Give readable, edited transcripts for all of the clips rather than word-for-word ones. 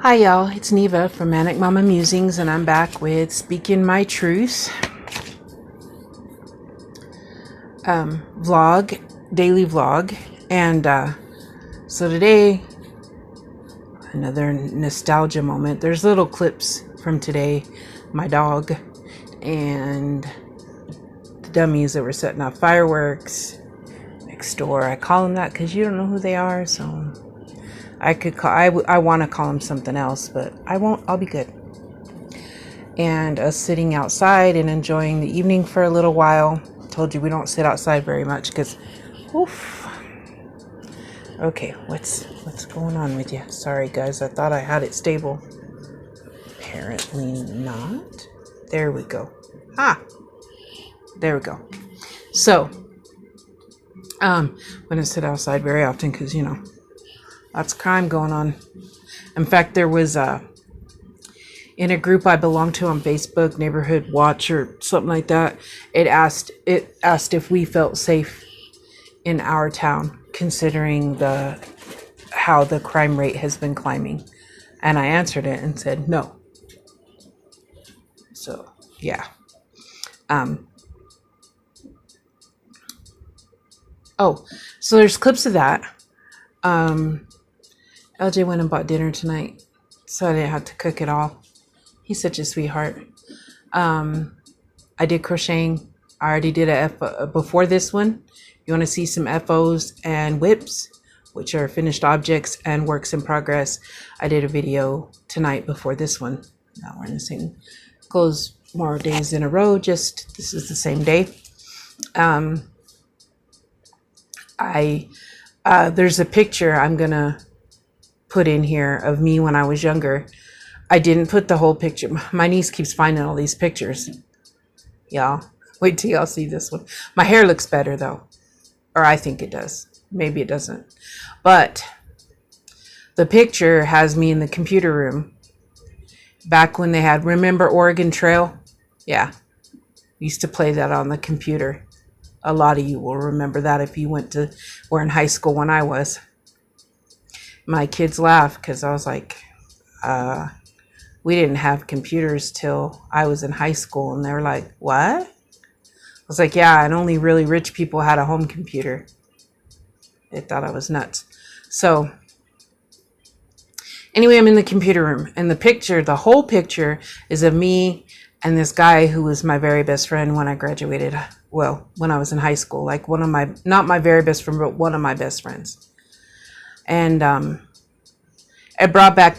Hi y'all, it's Neva from Manic Mama Musings, and I'm back with Speaking My Truth vlog, daily vlog. And so today, another nostalgia moment. There's little clips from today, my dog and the dummies that were setting off fireworks next door. I call them that because you don't know who they are, so I could call, I want to call them something else, but I won't. I'll be good. And us sitting outside and enjoying the evening for a little while. Told you we don't sit outside very much because, oof. Okay, what's going on with you? Sorry guys, I thought I had it stable. Apparently not. There we go. There we go. So, we don't sit outside very often because, you know, lots of crime going on. In fact, there was in a group I belong to on Facebook, Neighborhood Watch or something like that. It asked if we felt safe in our town, considering how the crime rate has been climbing. And I answered it and said no. So yeah. So there's clips of that. LJ went and bought dinner tonight, so I didn't have to cook it all. He's such a sweetheart. I did crocheting. I already did before this one. You want to see some FOs and whips, which are finished objects and works in progress. I did a video tonight before this one. Now we're in the same clothes more days in a row. Just this is the same day. There's a picture I'm gonna put in here of me when I was younger. I didn't put the whole picture. My niece keeps finding all these pictures. Y'all, wait till y'all see this one. My hair looks better though, or I think it does. Maybe it doesn't. But the picture has me in the computer room back when they had, remember Oregon Trail? Yeah, used to play that on the computer. A lot of you will remember that if you were in high school when I was. My kids laugh because I was like, we didn't have computers till I was in high school. And they were like, what? I was like, yeah, and only really rich people had a home computer. They thought I was nuts. So anyway, I'm in the computer room, and the whole picture is of me and this guy who was my very best friend when I graduated. Well, when I was in high school, like not my very best friend, but one of my best friends. And it brought back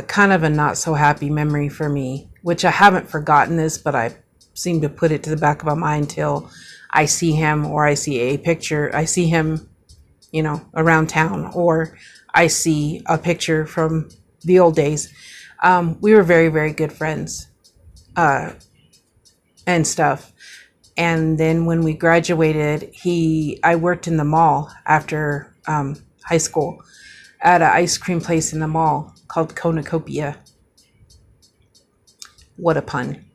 kind of a not so happy memory for me, which I haven't forgotten this, but I seem to put it to the back of my mind till I see him, or I see a picture. I see him, you know, around town, or I see a picture from the old days. We were very, very good friends and stuff. And then when we graduated, I worked in the mall after high school at an ice cream place in the mall called Cornucopia. What a pun.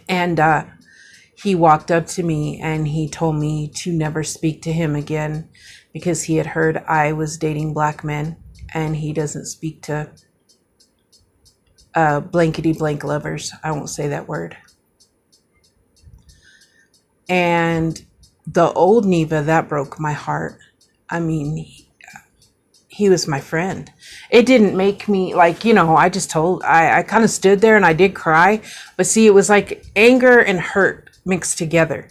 And he walked up to me and he told me to never speak to him again because he had heard I was dating black men, and he doesn't speak to blankety blank lovers. I won't say that word. And the old Neva, that broke my heart. I mean, he was my friend. It didn't make me, like, you know, I kind of stood there and I did cry. But see, it was like anger and hurt mixed together.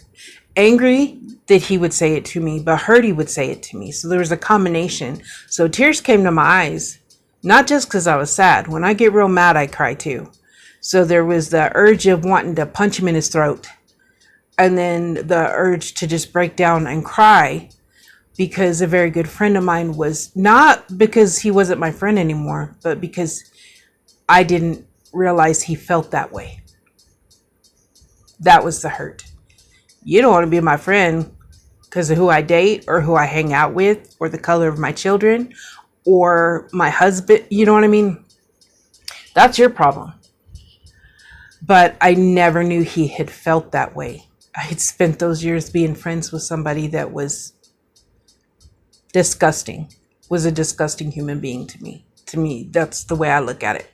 Angry that he would say it to me, but hurt he would say it to me. So there was a combination. So tears came to my eyes, not just because I was sad. When I get real mad, I cry too. So there was the urge of wanting to punch him in his throat. And then the urge to just break down and cry because a very good friend of mine was, not because he wasn't my friend anymore, but because I didn't realize he felt that way. That was the hurt. You don't want to be my friend because of who I date or who I hang out with or the color of my children or my husband. You know what I mean? That's your problem. But I never knew he had felt that way. I had spent those years being friends with somebody that was disgusting, was a disgusting human being to me, To me, that's the way I look at it.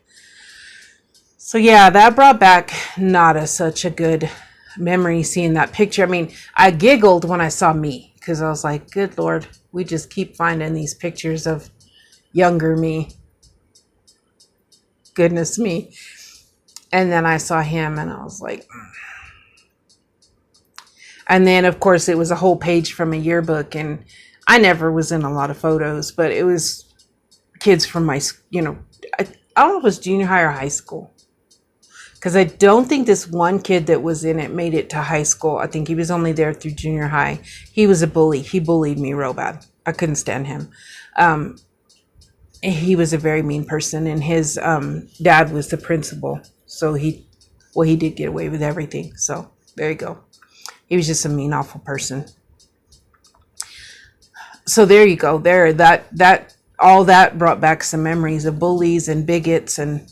So yeah, that brought back not such a good memory, seeing that picture. I mean, I giggled when I saw me, because I was like, good Lord, we just keep finding these pictures of younger me. Goodness me. And then I saw him and I was like, and then of course it was a whole page from a yearbook, and I never was in a lot of photos, but it was kids from my, I don't know if it was junior high or high school. Because I don't think this one kid that was in it made it to high school. I think he was only there through junior high. He was a bully. He bullied me real bad. I couldn't stand him. He was a very mean person, and his dad was the principal. So he did get away with everything. So there you go. He was just a mean, awful person. So there you go. All that brought back some memories of bullies and bigots and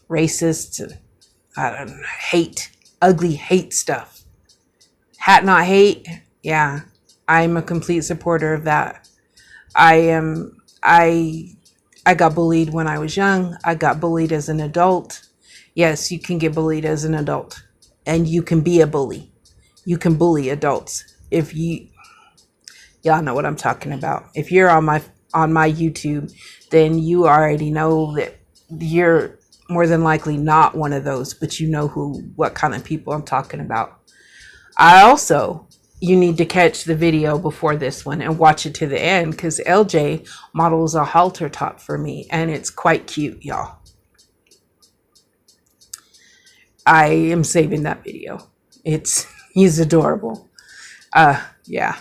racists, and I don't know, hate, ugly hate stuff. Hat not hate. Yeah, I'm a complete supporter of that. I got bullied when I was young. I got bullied as an adult. Yes, you can get bullied as an adult, and you can be a bully. You can bully adults. If y'all know what I'm talking about. If you're on my YouTube, then you already know that you're more than likely not one of those, but you know what kind of people I'm talking about. You need to catch the video before this one and watch it to the end, because LJ models a halter top for me, and it's quite cute, y'all. I am saving that video. He's adorable. Yeah.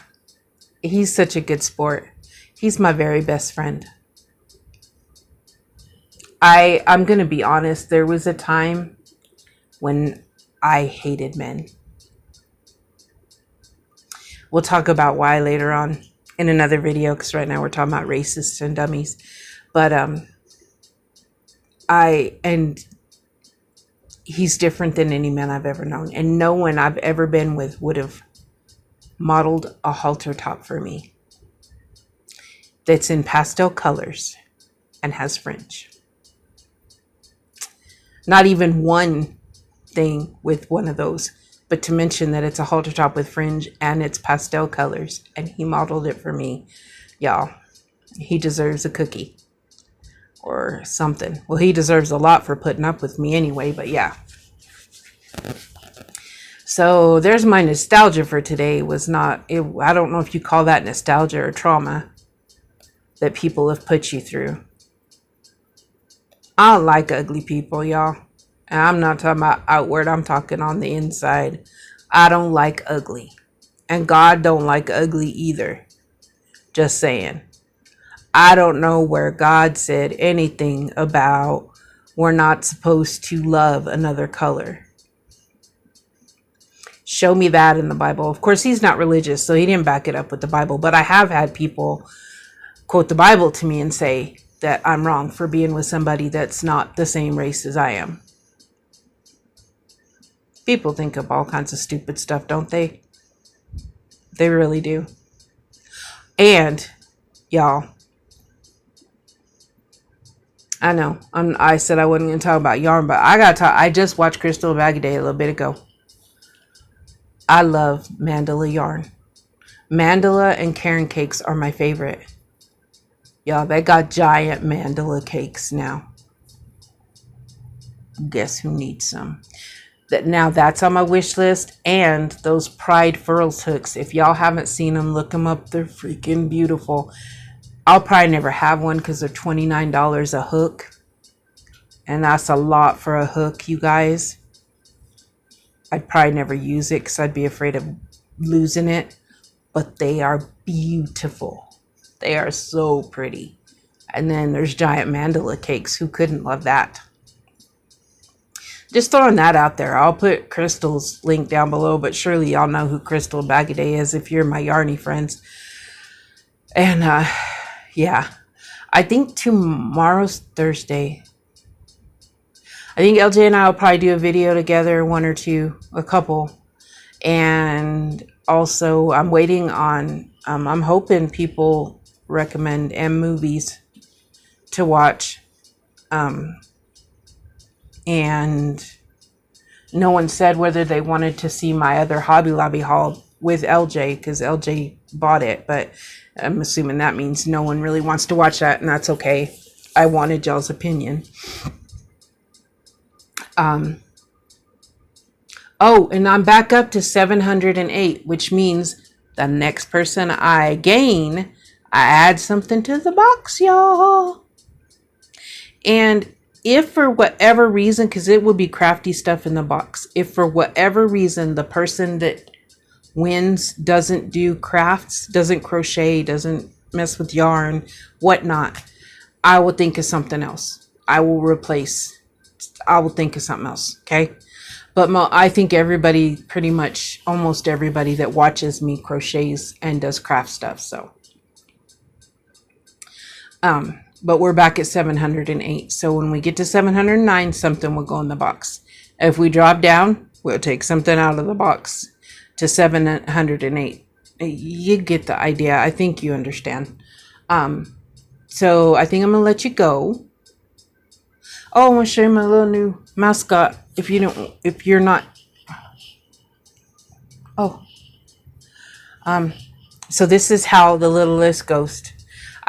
He's such a good sport. He's my very best friend. I'm going to be honest. There was a time when I hated men. We'll talk about why later on in another video, because right now we're talking about racists and dummies. But he's different than any man I've ever known. And no one I've ever been with would have modeled a halter top for me that's in pastel colors and has fringe. Not even one thing with one of those, but to mention that it's a halter top with fringe and it's pastel colors, and he modeled it for me. Y'all, he deserves a cookie or something. Well, he deserves a lot for putting up with me anyway, but yeah. So there's my nostalgia for today. I don't know if you call that nostalgia or trauma that people have put you through. I don't like ugly people, y'all. And I'm not talking about outward. I'm talking on the inside. I don't like ugly. And God don't like ugly either. Just saying. I don't know where God said anything about we're not supposed to love another color. Show me that in the Bible. Of course, he's not religious, so he didn't back it up with the Bible. But I have had people quote the Bible to me and say that I'm wrong for being with somebody that's not the same race as I am. People think of all kinds of stupid stuff, don't they? They really do. And y'all, I know I said I wasn't going to talk about yarn, but I got to talk. I just watched Crystal Bag a Day a little bit ago. I love mandala yarn. Mandala and Karen cakes are my favorite. Y'all, they got giant mandala cakes now. Guess who needs some? Now that's on my wish list. And those Pride Furls hooks. If y'all haven't seen them, look them up. They're freaking beautiful. I'll probably never have one because they're $29 a hook. And that's a lot for a hook, you guys. I'd probably never use it because I'd be afraid of losing it. But they are beautiful. They are so pretty. And then there's giant mandala cakes. Who couldn't love that? Just throwing that out there. I'll put Crystal's link down below, but surely y'all know who Crystal Bag a Day is if you're my yarny friends. And yeah, I think tomorrow's Thursday. I think LJ and I will probably do a video together, one or two, a couple. And also I'm waiting on, I'm hoping people recommend movies to watch. And no one said whether they wanted to see my other Hobby Lobby haul with LJ, because LJ bought it, but I'm assuming that means no one really wants to watch that, and that's okay. I wanted y'all's opinion. Oh, and I'm back up to 708, which means the next person I gain, I add something to the box, y'all. And if for whatever reason, because it will be crafty stuff in the box, if for whatever reason the person that wins doesn't do crafts, doesn't crochet, doesn't mess with yarn, whatnot, I will think of something else. I will think of something else, okay? But I think everybody, pretty much almost everybody that watches me crochets and does craft stuff, so. But we're back at 708. So when we get to 709, something will go in the box. If we drop down, we'll take something out of the box to 708. You get the idea. I think you understand. So I think I'm going to let you go. Oh, I'm going to show you my little new mascot. If you're not. Oh. So this is how the littlest ghost.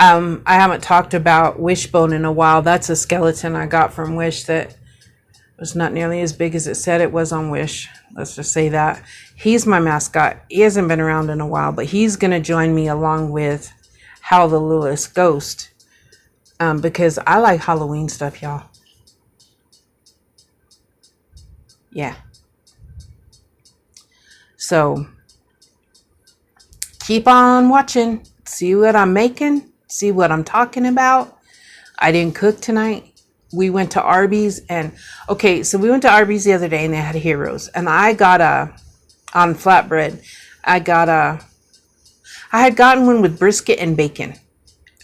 I haven't talked about Wishbone in a while. That's a skeleton I got from Wish that was not nearly as big as it said it was on Wish. Let's just say that. He's my mascot. He hasn't been around in a while, but he's going to join me along with How the Littlest Ghost. Because I like Halloween stuff, y'all. Yeah. So, keep on watching. See what I'm making. See what I'm talking about. I didn't cook tonight. We went to Arby's and so we went to Arby's the other day and they had Heroes, and I got on flatbread. I had gotten one with brisket and bacon,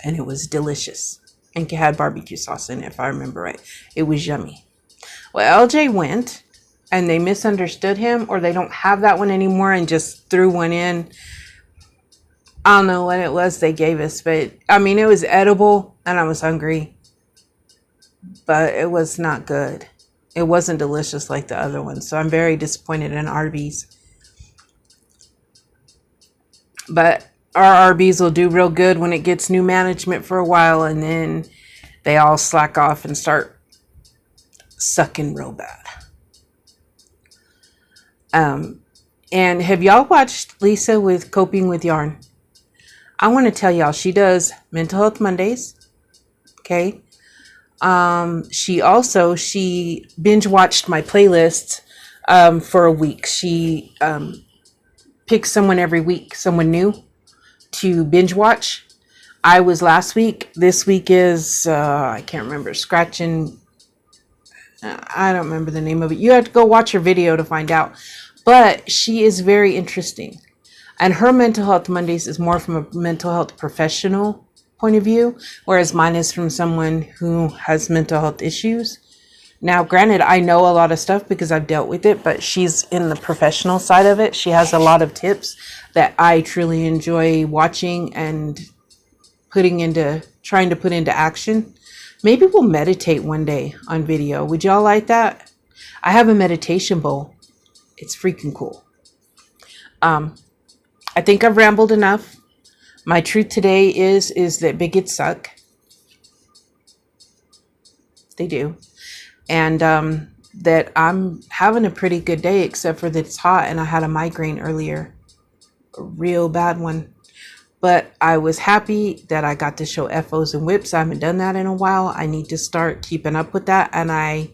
and it was delicious and it had barbecue sauce in it, if I remember right. It was yummy. Well, LJ went and they misunderstood him, or they don't have that one anymore and just threw one in. I don't know what it was they gave us, but I mean, it was edible and I was hungry, but it was not good. It wasn't delicious like the other ones. So I'm very disappointed in Arby's. But our Arby's will do real good when it gets new management for a while, and then they all slack off and start sucking real bad. And have y'all watched Lisa with Coping with Yarn? I want to tell y'all, she does Mental Health Mondays. Okay. She binge watched my playlists for a week. She picks someone every week, someone new to binge watch. I was last week. This week is, I can't remember, Scratching. I don't remember the name of it. You have to go watch her video to find out. But she is very interesting. And her Mental Health Mondays is more from a mental health professional point of view, whereas mine is from someone who has mental health issues. Now, granted, I know a lot of stuff because I've dealt with it, but she's in the professional side of it. She has a lot of tips that I truly enjoy watching and trying to put into action. Maybe we'll meditate one day on video. Would y'all like that? I have a meditation bowl. It's freaking cool. I think I've rambled enough. My truth today is that bigots suck. They do. And that I'm having a pretty good day, except for that it's hot and I had a migraine earlier. A real bad one. But I was happy that I got to show FOs and whips. I haven't done that in a while. I need to start keeping up with that. And I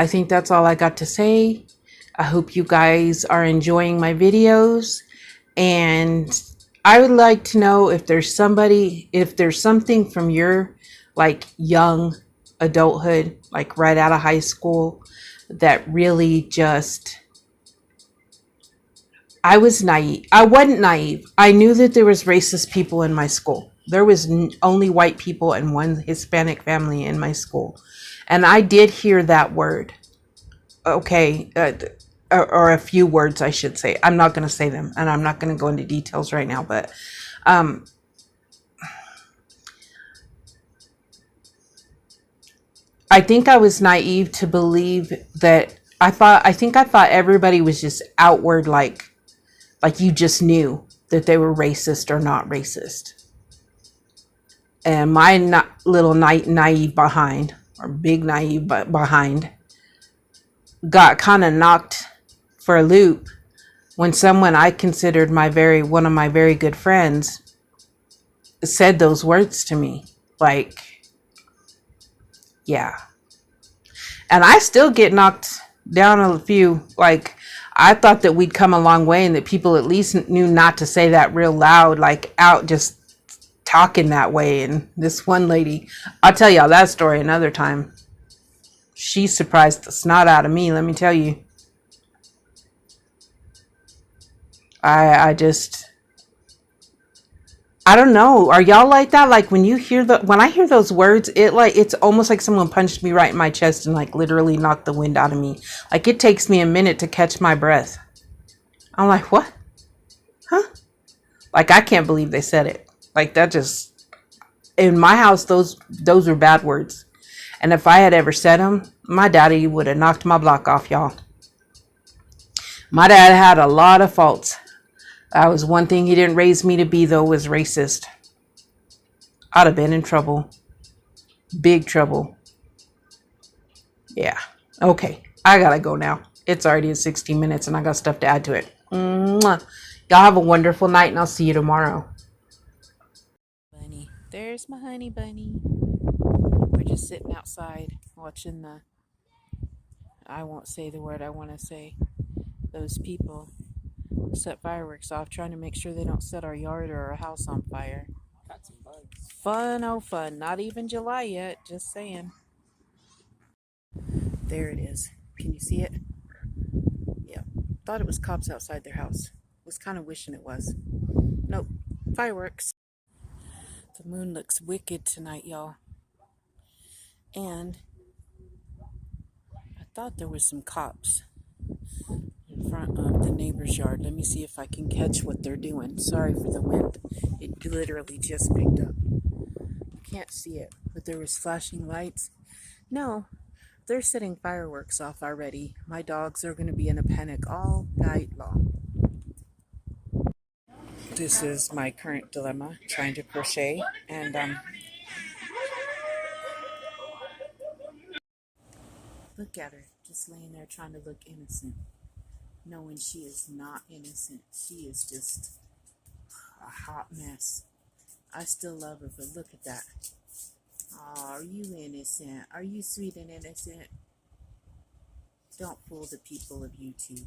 think that's all I got to say. I hope you guys are enjoying my videos, and I would like to know if there's something from your like young adulthood, like right out of high school, that really just, I was naive. I wasn't naive. I knew that there was racist people in my school. There was only white people and one Hispanic family in my school. And I did hear that word. Okay. Or a few words, I should say. I'm not going to say them, and I'm not going to go into details right now, but I think I was naive to believe that I thought everybody was just outward, like you just knew that they were racist or not racist. And my little naive behind, or big naive behind, got kind of knocked for a loop when someone I considered one of my very good friends said those words to me. Like, yeah. And I still get knocked down a few. Like, I thought that we'd come a long way and that people at least knew not to say that real loud, like out just talking that way. And this one lady, I'll tell y'all that story another time. She surprised the snot out of me, let me tell you. I just, I don't know. Are y'all like that? Like when I hear those words, it's almost like someone punched me right in my chest and like literally knocked the wind out of me. Like it takes me a minute to catch my breath. I'm like, what? Huh? Like I can't believe they said it. Like that just, in my house, those were bad words. And if I had ever said them, my daddy would have knocked my block off, y'all. My dad had a lot of faults. That was one thing he didn't raise me to be, though, was racist. I'd have been in trouble. Big trouble. Yeah. Okay. I gotta go now. It's already at 16 minutes and I got stuff to add to it. Mwah. Y'all have a wonderful night and I'll see you tomorrow. Bunny. There's my honey bunny. We're just sitting outside watching I won't say the word I want to say. Those people set fireworks off, trying to make sure they don't set our yard or our house on fire. Fun, oh fun. Not even July yet, just saying. There it is. Can you see it? Yeah. Thought it was cops outside their house. Was kind of wishing it was. Nope. Fireworks. The moon looks wicked tonight, y'all. And I thought there was some cops in front of the neighbor's yard. Let me see if I can catch what they're doing. Sorry for the wind. It literally just picked up. You can't see it, but there was flashing lights. No, they're setting fireworks off already. My dogs are going to be in a panic all night long. This is my current dilemma, trying to crochet, and look at her, just laying there trying to look innocent, knowing she is not innocent. She is just a hot mess. I still love her, but look at that. Oh, are you innocent? Are you sweet and innocent? Don't fool the people of YouTube.